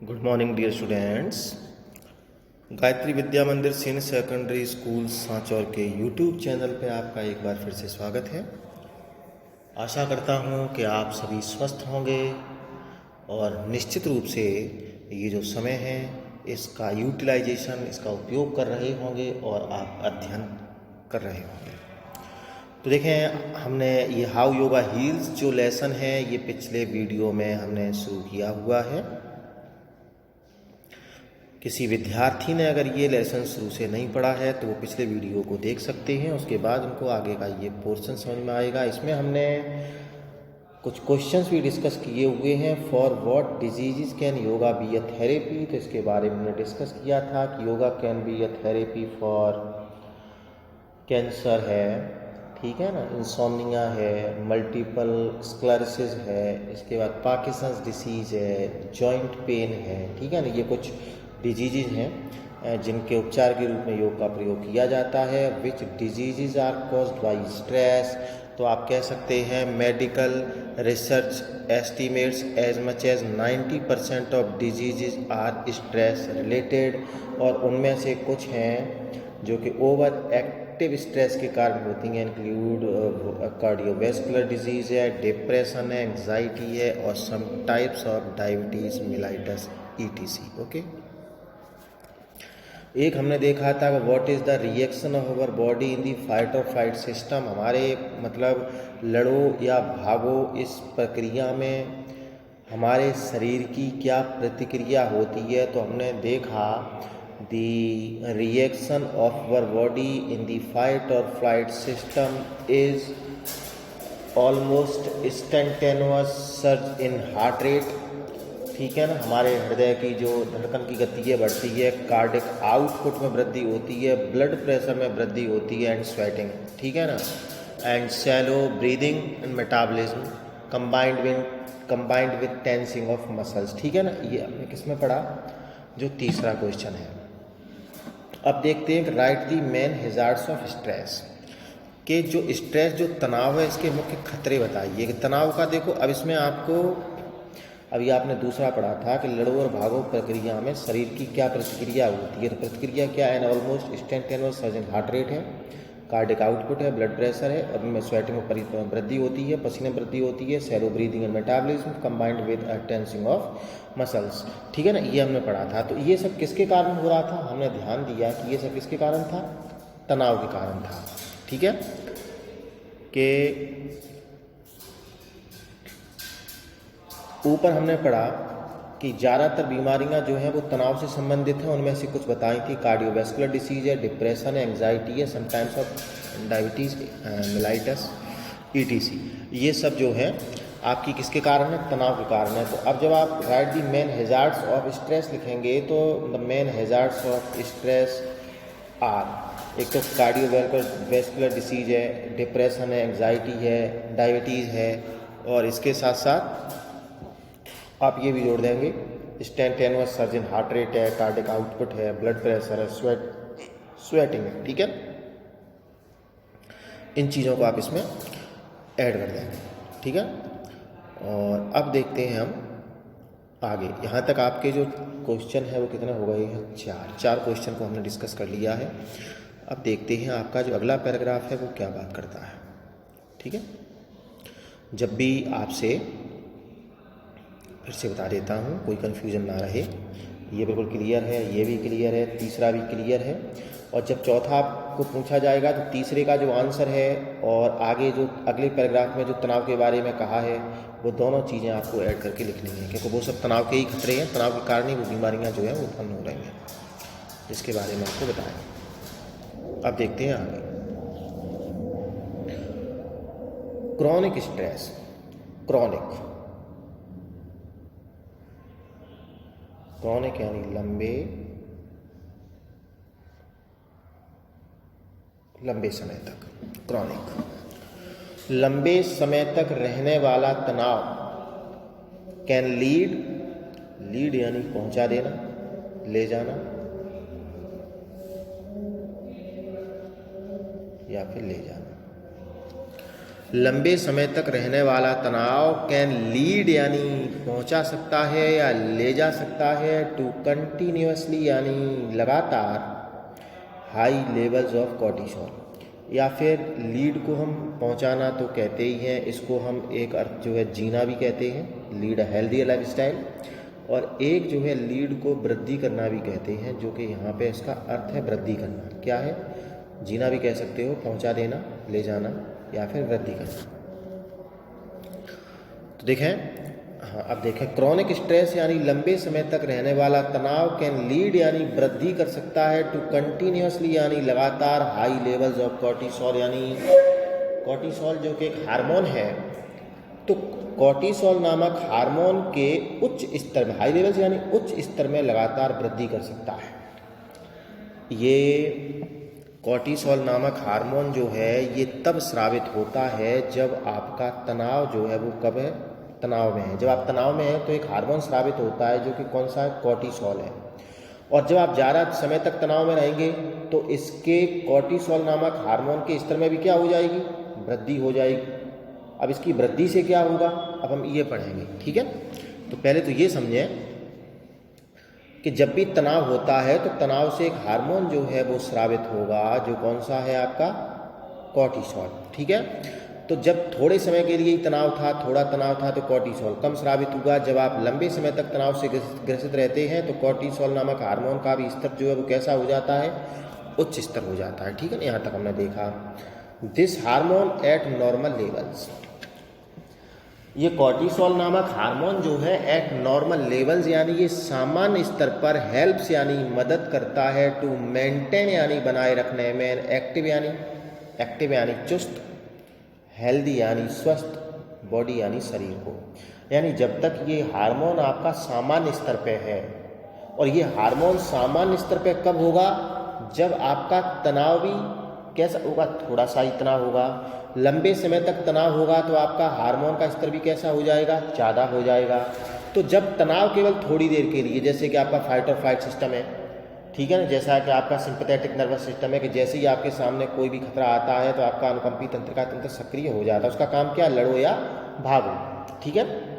Good morning dear students. Gayatri Vidya Mandir senior secondary school Sanchore के YouTube channel पे आपका एक बार फिर से स्वागत है। आशा करता हूँ कि आप सभी स्वस्थ होंगे और निश्चित रूप से ये जो समय है इसका यूटिलाइजेशन, इसका उपयोग कर रहे होंगे और आप अध्ययन कर रहे होंगे। तो देखें, हमने ये हाउ योगा हील्स जो लेसन है ये पिछले वीडियो में हमने शुरू किया हुआ है। किसी विद्यार्थी ने अगर ये लेसन शुरू से नहीं पढ़ा है तो वो पिछले वीडियो को देख सकते हैं, उसके बाद उनको आगे का ये पोर्शन समझ में आएगा। इसमें हमने कुछ क्वेश्चंस भी डिस्कस किए हुए हैं। For what disease can yoga be a therapy, तो इसके बारे में हमने डिस्कस किया था कि yoga can be a therapy for cancer है, ठीक है ना, इंसोम्निया है, मल्टीपल स्क्लेरोसिस है, इसके बाद पार्किंसंस डिसीज़ है, जॉइंट पेन है, ठीक है ना। ये कुछ डिजीज़ हैं जिनके उपचार के रूप में योग का प्रयोग किया जाता है। Which disease are caused by stress, तो आप कह सकते हैं medical research estimates as much as 90% of disease are stress related, और उनमें से कुछ हैं जो कि ओवर एक्टिव स्ट्रेस के कारण होती हैं। इंक्लूड कार्डियोवैस्कुलर डिजीज़ है, डिप्रेशन है, एंग्जाइटी है और some types of diabetes mellitus ETC। Okay, एक हमने देखा था कि what is the reaction of our body in the fight और फ्लाइट सिस्टम, हमारे मतलब लड़ो या भागो इस प्रक्रिया में हमारे शरीर की क्या प्रतिक्रिया होती है। तो हमने देखा the reaction of our body in the fight और flight system is almost instantaneous surge in heart rate, ठीक है ना। हमारे हृदय की जो धड़कन की गति है बढ़ती है, कार्डिक आउटपुट में वृद्धि होती है, ब्लड प्रेशर में वृद्धि होती है एंड स्वेटिंग, ठीक है ना, and shallow breathing and metabolism combined with tensing of muscles, ठीक है ना। ये हमने किस में पढ़ा, जो तीसरा क्वेश्चन है। अब देखते हैं कि right the main hazards of stress, के जो स्ट्रेस जो तनाव है इसके मुख्य खतरे बताइए। कि तनाव का देखो, अब इसमें आपको अभी आपने दूसरा पढ़ा था कि लड़ो और भागो प्रक्रिया में शरीर की क्या प्रतिक्रिया होती है। तो प्रतिक्रिया क्या है, almost instantaneous surge in heart rate है, कार्डिक आउटपुट है, ब्लड प्रेशर है, और उनमें स्वेटिंग में वृद्धि होती है, पसीने में वृद्धि होती है, shallow breathing and metabolism combined with tensing of muscles, ठीक है ना। ये हमने पढ़ा था। तो ये सब किसके कारण हो रहा था, हमने ध्यान दिया कि ये सब किसके कारण था, तनाव के कारण था, ठीक है। कि ऊपर हमने पढ़ा कि ज़्यादातर बीमारियां जो हैं वो तनाव से संबंधित हैं। उनमें से कुछ बताई थी, कार्डियोवैस्कुलर डिसीज़ है, डिप्रेशन है, एंग्जाइटी है, sometimes of diabetes mellitus ETC। ये सब जो है आपकी किसके कारण है, तनाव के कारण है। तो अब जब आप write the main hazards of stress लिखेंगे तो the main hazards of stress are, एक तो कार्डियोवैस्कुलर डिसीज़ है, डिप्रेशन है, एंग्जाइटी है, डायबिटीज़ है, और इसके साथ साथ आप ये भी जोड़ देंगे instantaneous surge in heart rate है, कार्डिक आउटपुट है, ब्लड प्रेशर है, स्वेटिंग है, ठीक है। इन चीज़ों को आप इसमें ऐड कर देंगे, ठीक है। और अब देखते हैं हम आगे। यहाँ तक आपके जो क्वेश्चन है वो कितने हो गए हैं, चार क्वेश्चन को हमने डिस्कस कर लिया है। अब देखते हैं आपका जो अगला पैराग्राफ है वो क्या बात करता है, ठीक है। जब भी आपसे फिर से बता देता हूँ, कोई कन्फ्यूजन ना रहे, ये बिल्कुल क्लियर है, ये भी क्लियर है, तीसरा भी क्लियर है। और जब चौथा आपको पूछा जाएगा तो तीसरे का जो आंसर है और आगे जो अगले पैराग्राफ में जो तनाव के बारे में कहा है वो दोनों चीज़ें आपको ऐड करके लिखनी है, क्योंकि वो सब तनाव के ही खतरे हैं, तनाव के कारण ही वो बीमारियाँ जो हैं वो उत्पन्न हो रही हैं, जिसके बारे में आपको बताएं। अब देखते हैं आगे। क्रॉनिक स्ट्रेस, क्रॉनिक यानी लंबे समय तक, क्रॉनिक लंबे समय तक रहने वाला तनाव कैन लीड यानी पहुंचा देना, ले जाना या फिर ले जाना, लंबे समय तक रहने वाला तनाव कैन लीड यानी पहुंचा सकता है या ले जा सकता है टू कंटिन्यूसली यानी लगातार हाई लेवल्स ऑफ कॉर्टिसोल, या फिर लीड को हम पहुंचाना तो कहते ही हैं, इसको हम एक अर्थ जो है जीना भी कहते हैं, lead a healthy life style, और एक जो है लीड को वृद्धि करना भी कहते हैं, जो कि यहाँ पे इसका अर्थ है वृद्धि करना। क्या है? जीना भी कह सकते हो, पहुंचा देना, ले जाना, या फिर वृद्धि करना। तो देखें, हाँ अब देखें, क्रॉनिक स्ट्रेस यानी लंबे समय तक रहने वाला तनाव कैन लीड यानी वृद्धि कर सकता है टू कंटिन्यूसली यानी लगातार हाई लेवल्स ऑफ कॉर्टिसोल, यानी कॉर्टिसोल जो कि एक हार्मोन है, तो कॉर्टिसोल नामक हार्मोन के उच्च स्तर में, हाई लेवल्स यानी उच्च स्तर में लगातार वृद्धि कर सकता है। ये कॉर्टिसोल नामक हार्मोन जो है ये तब स्रावित होता है जब आपका तनाव जो है वो कब है? तनाव में है। जब आप तनाव में हैं तो एक हार्मोन स्रावित होता है जो कि कौन सा है? कॉर्टिसोल है। और जब आप ज़्यादा समय तक तनाव में रहेंगे तो इसके कॉर्टिसोल नामक हार्मोन के स्तर में भी क्या हो जाएगी? वृद्धि हो जाएगी। अब इसकी वृद्धि से क्या होगा? अब हम ये पढ़ेंगे, ठीक है। तो पहले तो ये समझें कि जब भी तनाव होता है तो तनाव से एक हार्मोन जो है वो स्रावित होगा, जो कौन सा है? आपका कॉर्टिसोल, ठीक है। तो जब थोड़े समय के लिए ही तनाव था, थोड़ा तनाव था, तो कॉर्टिसोल कम स्रावित होगा। जब आप लंबे समय तक तनाव से ग्रसित रहते हैं तो कॉर्टिसोल नामक हार्मोन का भी स्तर जो है वो कैसा हो जाता है? उच्च स्तर हो जाता है, ठीक है ना। यहाँ तक हमने देखा। This hormone at normal levels, ये कॉर्टिसोल नामक हार्मोन जो है एट नॉर्मल लेवल्स यानी ये सामान्य स्तर पर हेल्प्स यानी मदद करता है टू मेंटेन यानी बनाए रखने में, एक्टिव यानी चुस्त, हेल्दी यानी स्वस्थ, बॉडी यानी शरीर को। यानी जब तक ये हार्मोन आपका सामान्य स्तर पे है, और ये हार्मोन सामान्य स्तर पे कब होगा? जब आपका तनाव भी कैसा होगा? थोड़ा सा ही तनाव होगा। लंबे समय तक तनाव होगा तो आपका हार्मोन का स्तर भी कैसा हो जाएगा? ज़्यादा हो जाएगा। तो जब तनाव केवल थोड़ी देर के लिए, जैसे कि आपका फाइट और फ्लाइट सिस्टम है, ठीक है ना, जैसा कि आपका सिंपैथेटिक नर्वस सिस्टम है कि जैसे ही आपके सामने कोई भी खतरा आता है तो आपका अनुकंपी तंत्र का तंत्र सक्रिय हो जाता है। उसका काम क्या? लड़ो या भागो, ठीक है।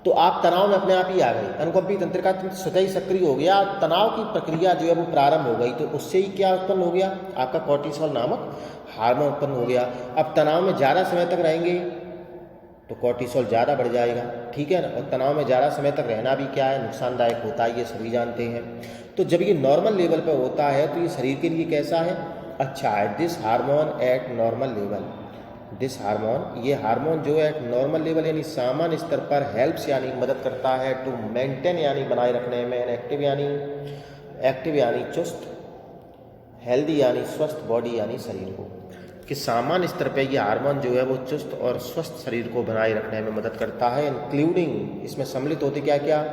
तो आप तनाव में अपने आप ही आ गए, अनुकंपी तंत्र का तंत्र स्वतः ही सक्रिय हो गया, तनाव की प्रक्रिया जो है वो प्रारंभ हो गई। तो उससे ही क्या उत्पन्न हो गया? आपका कॉर्टिसोल नामक हार्मोन उत्पन्न हो गया। अब तनाव में ज़्यादा समय तक रहेंगे तो कॉर्टिसोल ज़्यादा बढ़ जाएगा, ठीक है ना। और तनाव में ज़्यादा समय तक रहना भी क्या है? नुकसानदायक होता है, ये सभी जानते हैं। तो जब ये नॉर्मल लेवल पर होता है तो ये शरीर के लिए कैसा है? अच्छा है। This hormone at normal level, this hormone, ये हार्मोन जो है एट नॉर्मल लेवल यानी सामान्य स्तर पर हेल्प्स यानी मदद करता है टू मेंटेन यानी बनाए रखने में, एक्टिव यानी चुस्त, हेल्दी यानी स्वस्थ, बॉडी यानी शरीर को, कि सामान्य स्तर पे ये हार्मोन जो है वो चुस्त और स्वस्थ शरीर को बनाए रखने में मदद करता है। इंक्लूडिंग, इसमें सम्मिलित होते क्या क्या?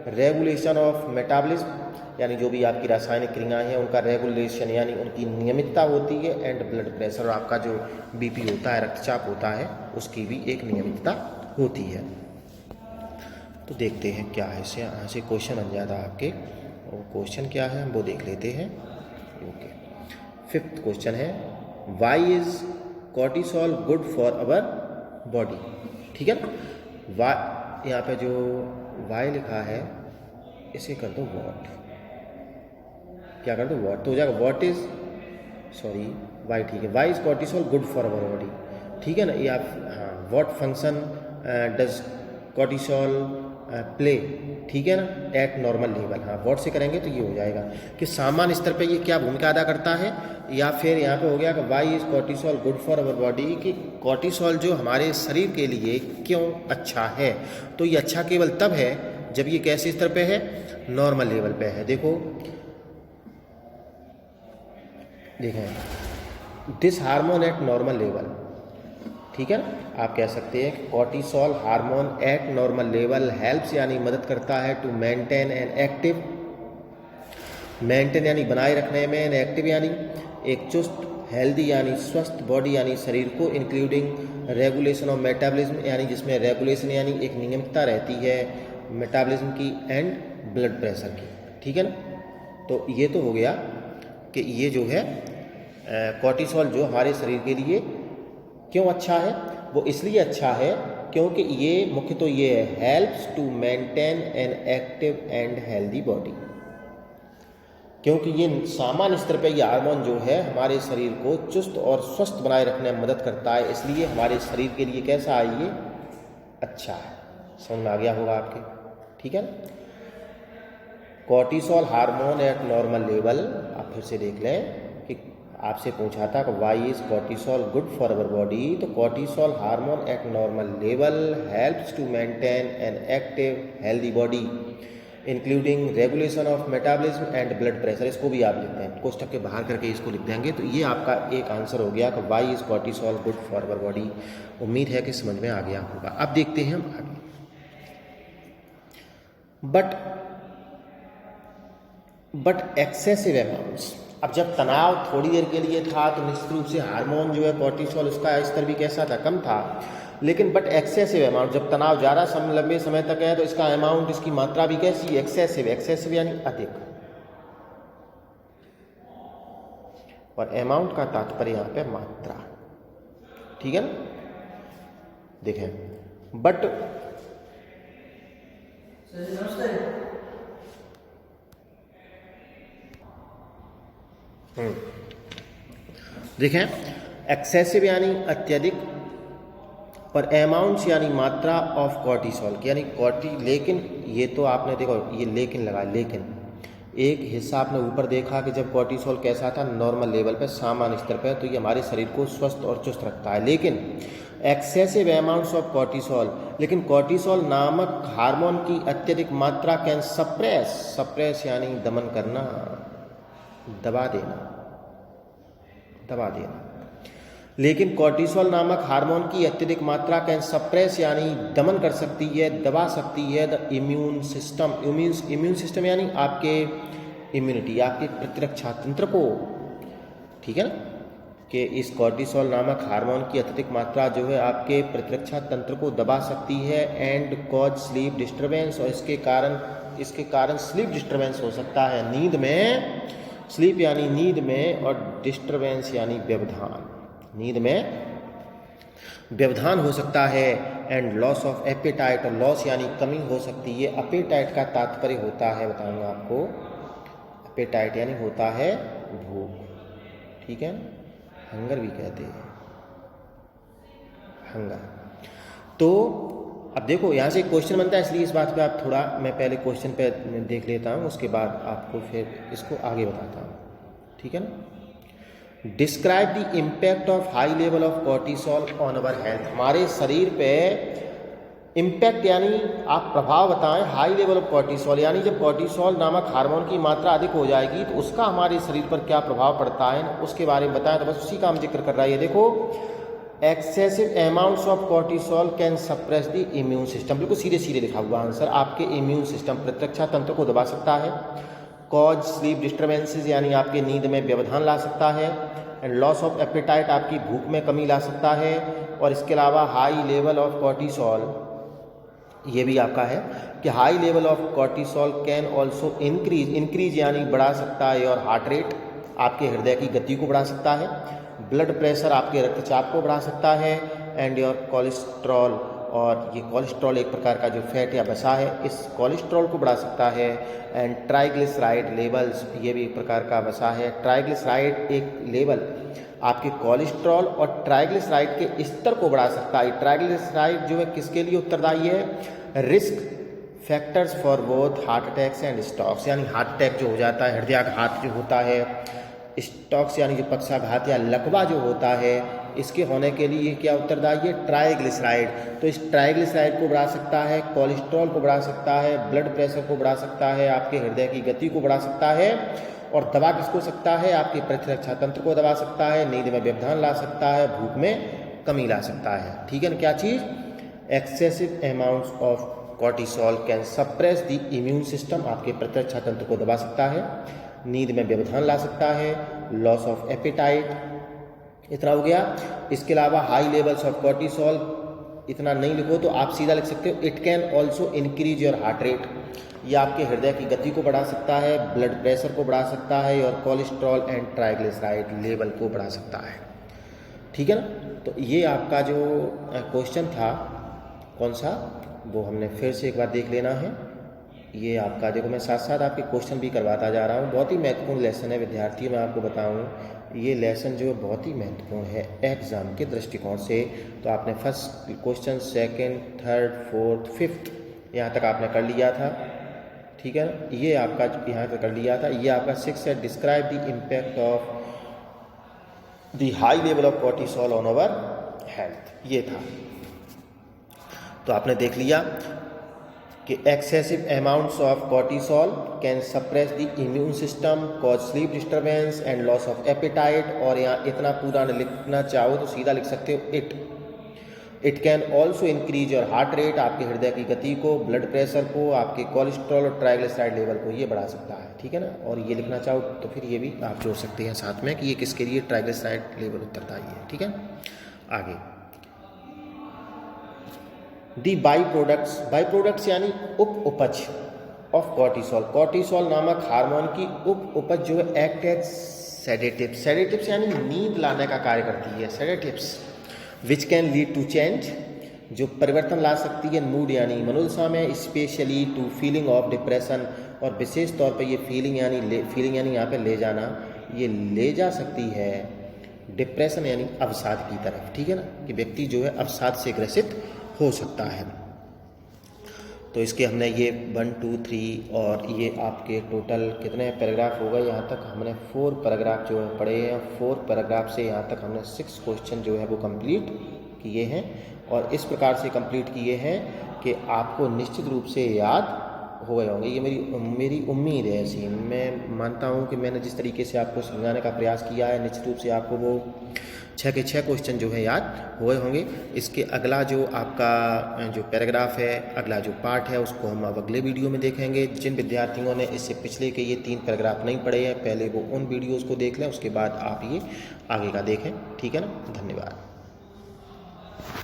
रेगुलेशन ऑफ मेटाबॉलिज्म, यानी जो भी आपकी रासायनिक क्रियाएं हैं उनका रेगुलेशन यानी उनकी नियमितता होती है, एंड ब्लड प्रेशर, और आपका जो बीपी होता है, रक्तचाप होता है, उसकी भी एक नियमितता होती है। तो देखते हैं क्या है, इससे यहाँ से क्वेश्चन बन जाता है आपके, और क्वेश्चन क्या है हम वो देख लेते हैं। ओके, 5th क्वेश्चन है, why is cortisol good for our body, ठीक है ना। वाई, यहाँ पे जो वाई लिखा है इसे कर दो वॉट, क्या कर दो? वॉट, तो हो जाएगा व्हाट इज, सॉरी वाई, ठीक है। Why is cortisol good for our body, ठीक है ना। ये आप, हाँ, what function does cortisol play, ठीक है ना, एट नॉर्मल लेवल। हाँ, व्हाट से करेंगे तो ये हो जाएगा कि सामान्य स्तर पे ये क्या भूमिका अदा करता है, या फिर यहाँ पे हो गया कि why is cortisol good for our body, कि कॉर्टिसोल जो हमारे शरीर के लिए क्यों अच्छा है। तो ये अच्छा केवल तब है जब ये कैसे स्तर पे है? नॉर्मल लेवल पे है। देखें, this hormone at normal level, ठीक है ना। आप कह सकते हैं कि cortisol hormone at normal level helps यानी मदद करता है to maintain an active, maintain यानी बनाए रखने में, एन एक्टिव यानी एक चुस्त, हेल्दी यानी स्वस्थ, बॉडी यानी शरीर को, इंक्लूडिंग रेगुलेशन ऑफ मेटाबॉलिज्म, यानी जिसमें रेगुलेशन यानी एक नियमितता रहती है मेटाबॉलिज्म की, एंड ब्लड प्रेशर की, ठीक है ना। तो ये तो हो गया कि ये जो है कॉर्टिसोल जो हमारे शरीर के लिए क्यों अच्छा है? वो इसलिए अच्छा है क्योंकि ये मुख्य तो ये है, helps to maintain an active and healthy body. क्योंकि ये सामान्य स्तर पे ये हार्मोन जो है हमारे शरीर को चुस्त और स्वस्थ बनाए रखने में मदद करता है, इसलिए हमारे शरीर के लिए कैसा है ये? अच्छा है। समझ में आ गया होगा आपके, ठीक है ना। Cortisol hormone at normal level, आप फिर से देख लें कि आपसे पूछा था कि why is cortisol good for our body, तो cortisol hormone at normal level helps to maintain an active healthy body including regulation of metabolism and blood pressure. इसको भी आप लिखते हैं, कोष्टक के बाहर करके इसको लिख देंगे, तो ये आपका एक आंसर हो गया कि why is cortisol good for our body. उम्मीद है कि समझ में आ गया होगा। अब देखते हैं हम आगे। बट एक्सेसिव अमाउंट्स, अब जब तनाव थोड़ी देर के लिए था तो निश्चित रूप से हार्मोन जो है कॉर्टिसोल उसका स्तर भी कैसा था? कम था। लेकिन बट एक्सेसिव अमाउंट, जब तनाव ज़्यादा लंबे समय तक है तो इसका अमाउंट, इसकी मात्रा भी कैसी? एक्सेसिव। एक्सेसिव यानी अधिक, और अमाउंट का तात्पर्य यहाँ पे मात्रा, ठीक है ना। देखें बट देखें एक्सेसिव यानी अत्यधिक, और अमाउंट्स यानी मात्रा ऑफ कॉर्टिसोल यानी लेकिन ये तो आपने देखो ये लेकिन लगा, लेकिन एक हिस्सा आपने ऊपर देखा कि जब कॉर्टिसोल कैसा था? नॉर्मल लेवल पे, सामान्य स्तर पे, तो ये हमारे शरीर को स्वस्थ और चुस्त रखता है। लेकिन एक्सेसिव अमाउंट्स ऑफ कॉर्टिसोल, लेकिन कॉर्टिसोल नामक हार्मोन की अत्यधिक मात्रा कैन सप्रेस यानी दमन करना, दबा देना। लेकिन कॉर्टिसोल नामक हार्मोन की अत्यधिक मात्रा कैन सप्रेस यानी दमन कर सकती है, दबा सकती है द इम्यून सिस्टम यानी आपके इम्यूनिटी, आपके प्रतिरक्षा तंत्र को, ठीक है ना, कि इस कॉर्टिसोल नामक हार्मोन की अत्यधिक मात्रा जो है आपके प्रतिरक्षा तंत्र को दबा सकती है एंड कॉज स्लीप डिस्टर्बेंस, और इसके कारण स्लीप डिस्टर्बेंस हो सकता है, नींद में। स्लीप यानी नींद में, और डिस्टर्बेंस यानी व्यवधान, नींद में व्यवधान हो सकता है। एंड लॉस ऑफ एपेटाइट, और लॉस यानी कमी हो सकती है। एपेटाइट का तात्पर्य होता है, बताऊंगा आपको, एपेटाइट यानी होता है भूख, ठीक है, हंगर भी कहते हैं, हंगर। तो अब देखो यहाँ से एक क्वेश्चन बनता है, इसलिए इस बात पे आप थोड़ा, मैं पहले क्वेश्चन पे देख लेता हूँ, उसके बाद आपको फिर इसको आगे बताता हूँ, ठीक है ना। Describe the impact of high level of cortisol on our health, हमारे शरीर पे इम्पैक्ट यानी आप प्रभाव बताएं हाई लेवल ऑफ कॉर्टिसोल, यानी जब कॉर्टिसोल नामक हार्मोन की मात्रा अधिक हो जाएगी तो उसका हमारे शरीर पर क्या प्रभाव पड़ता है, उसके बारे में बताएं। तो बस उसी का हम जिक्र कर रहा है। ये देखो, excessive amounts of cortisol can suppress the immune system, बिल्कुल सीधे सीधे लिखा हुआ आंसर, आपके इम्यून सिस्टम प्रतिरक्षा तंत्र को दबा सकता है। कॉज स्लीप डिस्टर्बेंसेस यानी आपके नींद में व्यवधान ला सकता है। एंड लॉस ऑफ एपेटाइट, आपकी भूख में कमी ला सकता है। और इसके अलावा हाई लेवल ऑफ कॉर्टिसोल, ये भी आपका है कि high level of cortisol can also increase यानी बढ़ा सकता है, और हार्ट रेट, आपके हृदय की गति को बढ़ा सकता है। ब्लड प्रेशर, आपके रक्तचाप को बढ़ा सकता है। एंड योर कोलेस्ट्रॉल, और ये कोलेस्ट्रॉल एक प्रकार का जो फैट या वसा है, इस कोलेस्ट्रॉल को बढ़ा सकता है। एंड ट्राइग्लिसराइड लेवल्स, ये भी एक प्रकार का वसा है। ट्राइग्लिसराइड एक लेवल आपके कोलेस्ट्रॉल और ट्राइग्लिसराइड के स्तर को बढ़ा सकता है। ट्राइग्लिसराइड जो है किसके लिए उत्तरदायी है? Risk factors for both heart attacks and strokes, यानी हार्ट अटैक जो हो जाता है, हृदयाघात जो होता है, स्ट्रोक्स यानी जो पक्षाघात या लकवा जो होता है, इसके होने के लिए क्या उत्तरदायी है? ट्राइग्लिसराइड। तो इस ट्राइग्लिसराइड को बढ़ा सकता है, कोलेस्ट्रॉल को बढ़ा सकता है, ब्लड प्रेशर को बढ़ा सकता है, आपके हृदय की गति को बढ़ा सकता है, और दबा किसको सकता है? आपके प्रतिरक्षा तंत्र को दबा सकता है, नींद में व्यवधान ला सकता है, भूख में कमी ला सकता है, ठीक है ना। क्या चीज़? Excessive amounts of cortisol can suppress the immune system, आपके प्रतिरक्षा तंत्र को दबा सकता है, नींद में व्यवधान ला सकता है, लॉस ऑफ एपेटाइट, इतना हो गया। इसके अलावा हाई लेवल्स ऑफ कॉर्टिसोल, इतना नहीं लिखो तो आप सीधा लिख सकते हो, it can also increase your heart rate, ये आपके हृदय की गति को बढ़ा सकता है, ब्लड प्रेशर को बढ़ा सकता है, और कोलेस्ट्रॉल एंड ट्राइग्लिसराइड लेवल को बढ़ा सकता है, ठीक है ना। तो ये आपका जो क्वेश्चन था कौन सा, वो हमने फिर से एक बार देख लेना है। ये आपका देखो, मैं साथ साथ आपके क्वेश्चन भी करवाता जा रहा हूँ। बहुत ही महत्वपूर्ण लेसन है विद्यार्थियों, मैं आपको बताऊँ ये लेसन जो है बहुत ही महत्वपूर्ण है एग्ज़ाम के दृष्टिकोण से। तो आपने first question, second, third, fourth, fifth यहाँ तक आपने कर लिया था, ठीक है ना। ये आपका यहाँ तक कर लिया था। ये आपका सिक्स है, describe the impact of the high level of cortisol on our health, ये था। तो आपने देख लिया कि excessive amounts of cortisol can suppress the immune system, cause sleep disturbance and loss of appetite. और यहाँ इतना पूरा लिखना चाहो तो सीधा लिख सकते हो it can also increase your heart rate, आपके हृदय की गति को, ब्लड प्रेशर को, आपके कोलेस्ट्रॉल और ट्राइग्लिसराइड लेवल को ये बढ़ा सकता है, ठीक है ना। और ये लिखना चाहो तो फिर ये भी आप जोड़ सकते हैं साथ में कि ये किसके लिए ट्राइग्लिसराइड लेवल उत्तरदायी है, ठीक है। आगे दी बाई प्रोडक्ट्स यानी उप उपज ऑफ कॉर्टिसोल, कॉर्टिसोल नामक हार्मोन की उप उपज जो है एक्ट एज सेडेटिव्स यानी नींद लाने का कार्य करती है, sedatives which can lead to change, जो परिवर्तन ला सकती है मूड यानी मनोदशा में, specially to feeling of depression, और विशेष तौर पे ये फीलिंग यानी यहाँ पे ले जाना, ये ले जा सकती है डिप्रेशन यानी अवसाद की तरफ, ठीक है ना, कि व्यक्ति जो है अवसाद से ग्रसित हो सकता है। तो इसके हमने ये 1, 2, 3 और ये आपके टोटल कितने पैराग्राफ हो गए, यहाँ तक हमने 4 पैराग्राफ जो है पढ़े हैं। 4 पैराग्राफ से यहाँ तक हमने 6 क्वेश्चन जो है वो कंप्लीट किए हैं, और इस प्रकार से कंप्लीट किए हैं कि आपको निश्चित रूप से याद हो गए होंगे। ये मेरी उम्मीद है ऐसी, मैं मानता हूँ कि मैंने जिस तरीके से आपको समझाने का प्रयास किया है निश्चित रूप से आपको वो 6 के 6 क्वेश्चन जो है याद हुए होंगे। इसके अगला जो आपका जो पैराग्राफ है, अगला जो पार्ट है, उसको हम अब अगले वीडियो में देखेंगे। जिन विद्यार्थियों ने इससे पिछले के ये 3 पैराग्राफ नहीं पढ़े हैं, पहले वो उन वीडियोज़ को देख लें, उसके बाद आप ये आगे का देखें, ठीक है ना। धन्यवाद।